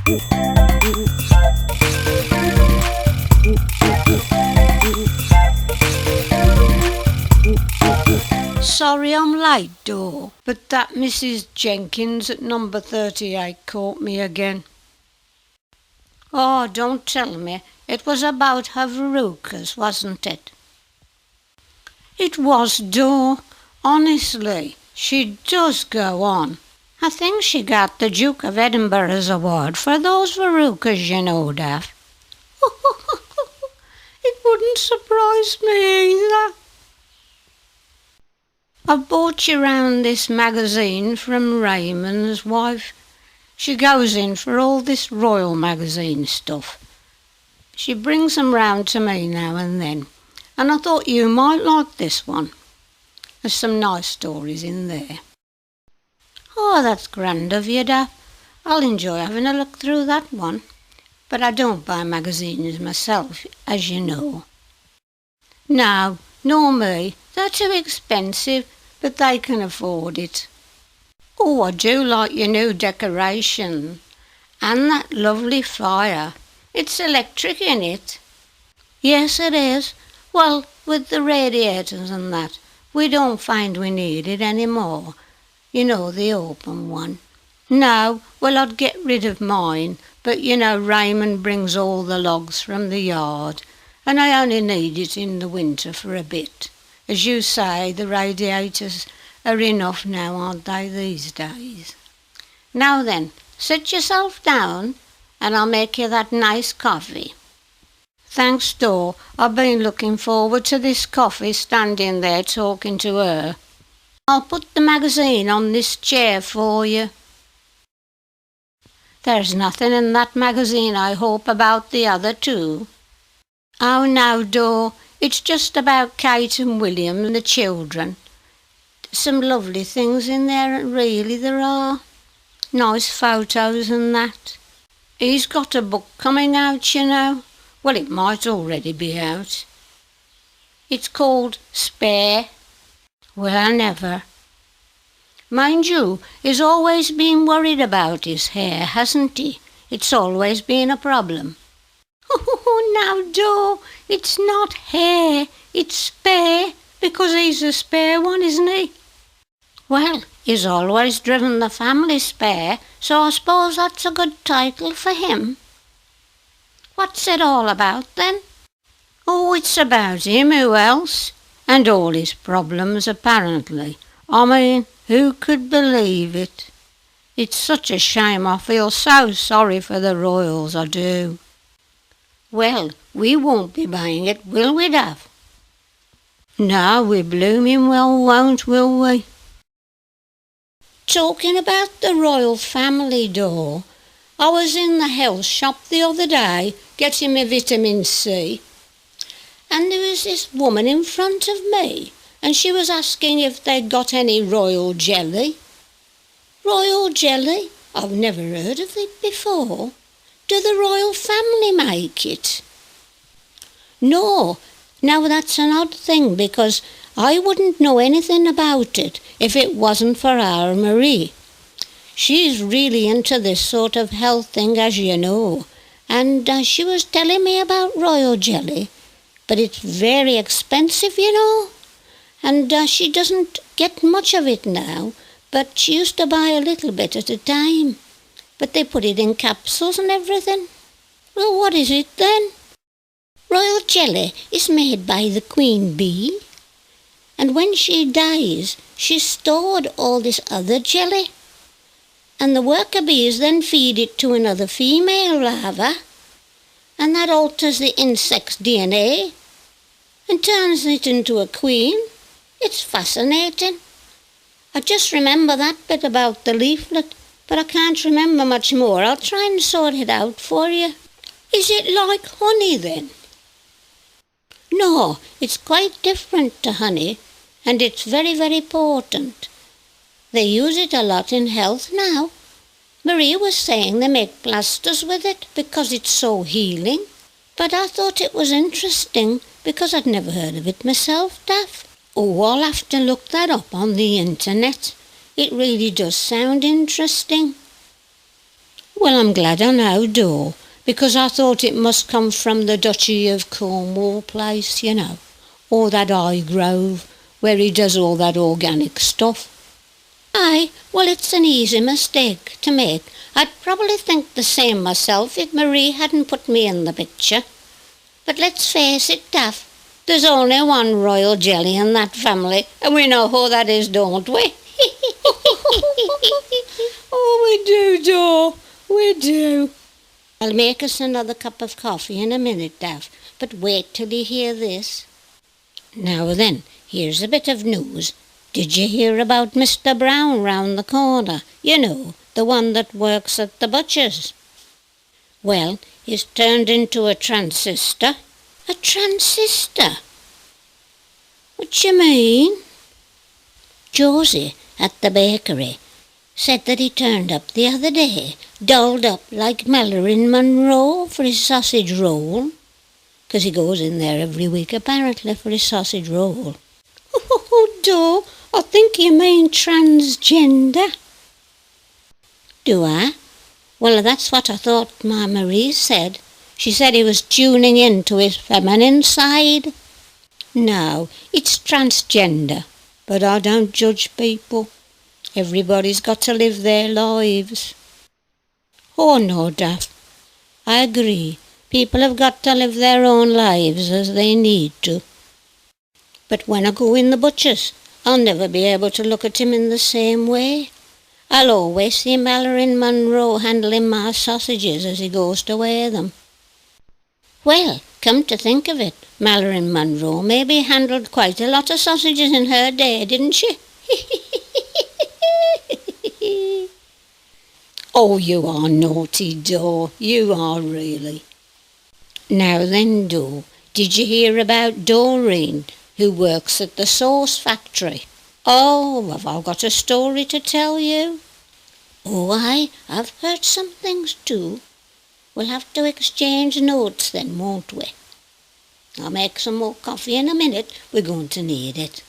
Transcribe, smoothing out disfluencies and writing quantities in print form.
Sorry I'm late, Dor, but that Mrs. Jenkins at number 38 caught me again. Oh, don't tell me. It was about her verrucas, wasn't it? It was, Dor. Honestly, she does go on. I think she got the Duke of Edinburgh's award for those verrucas, you know, Daff. It wouldn't surprise me either. I've bought you round this magazine from Raymond's wife. She goes in for all this royal magazine stuff. She brings them round to me now and then, and I thought you might like this one. There's some nice stories in there. Oh, that's grand of you, Daff. I'll enjoy having a look through that one. But I don't buy magazines myself, as you know. No, nor me. They're too expensive, but they can afford it. Oh, I do like your new decoration. And that lovely fire. It's electric, isn't it? Yes, it is. Well, with the radiators and that, we don't find we need it any more. You know, the open one. No, well, I'd get rid of mine, but you know Raymond brings all the logs from the yard, and I only need it in the winter for a bit. As you say, the radiators are enough now, aren't they, these days? Now then, sit yourself down, and I'll make you that nice coffee. Thanks, Dor. I've been looking forward to this coffee, standing there talking to her. I'll put the magazine on this chair for you. There's nothing in that magazine, I hope, about the other two. Oh, no, Dor. It's just about Kate and William and the children. Some lovely things in there, really there are. Nice photos and that. He's got a book coming out, you know. Well, it might already be out. It's called Spare. Well, never. Mind you, he's always been worried about his hair, hasn't he? It's always been a problem. Oh, now, Dor, it's not hair, it's spare, because he's a spare one, isn't he? Well, he's always driven the family spare, so I suppose that's a good title for him. What's it all about, then? Oh, it's about him, who else? And all his problems, apparently. I mean, who could believe it? It's such a shame. I feel so sorry for the royals, I do. Well, we won't be buying it, will we, Daff? No, we blooming well won't, will we? Talking about the royal family, Dor, I was in the health shop the other day getting my vitamin C, and there was this woman in front of me, and she was asking if they'd got any royal jelly. Royal jelly? I've never heard of it before. Do the royal family make it? No. Now that's an odd thing, because I wouldn't know anything about it if it wasn't for our Marie. She's really into this sort of health thing, as you know, and she was telling me about royal jelly, but it's very expensive, you know, and she doesn't get much of it now, but she used to buy a little bit at a time. But they put it in capsules and everything. Well, what is it then? Royal jelly is made by the queen bee, and when she dies, she's stored all this other jelly, and the worker bees then feed it to another female larva, and that alters the insect's DNA and turns it into a queen. It's fascinating. I just remember that bit about the leaflet, but I can't remember much more. I'll try and sort it out for you. Is it like honey then? No, it's quite different to honey, and it's very, very potent. They use it a lot in health now. Maria was saying they make plasters with it because it's so healing. But I thought it was interesting because I'd never heard of it myself, Daff. Oh, I'll have to look that up on the internet. It really does sound interesting. Well, I'm glad I know, Dor, because I thought it must come from the Duchy of Cornwall place, you know, or that Highgrove, where he does all that organic stuff. Aye, well, it's an easy mistake to make. I'd probably think the same myself if Marie hadn't put me in the picture. But let's face it, Daff, there's only one royal jelly in that family, and we know who that is, don't we? Oh, we do, Dor, we do. I'll make us another cup of coffee in a minute, Daff, but wait till you hear this. Now then, here's a bit of news. Did you hear about Mr. Brown round the corner? You know, the one that works at the butcher's. Well, he's turned into a transistor. A transistor? What you mean? Josie, at the bakery, said that he turned up the other day, dolled up like Marilyn Monroe for his sausage roll. 'Cause he goes in there every week, apparently, for his sausage roll. Oh, Dor, I think you mean transgender. Do I? Well, that's what I thought my Marie said. She said he was tuning in to his feminine side. No, it's transgender. But I don't judge people. Everybody's got to live their lives. Oh no, Daff. I agree. People have got to live their own lives as they need to. But when I go in the butcher's, I'll never be able to look at him in the same way. I'll always see Marilyn Monroe handling my sausages as he goes to weigh them. Well, come to think of it, Marilyn Monroe maybe handled quite a lot of sausages in her day, didn't she? Oh, you are naughty, Dor, you are really. Now then, Dor, did you hear about Doreen, who works at the sauce factory? Oh, have I got a story to tell you? Oh, I've heard some things too. We'll have to exchange notes then, won't we? I'll make some more coffee in a minute. We're going to need it.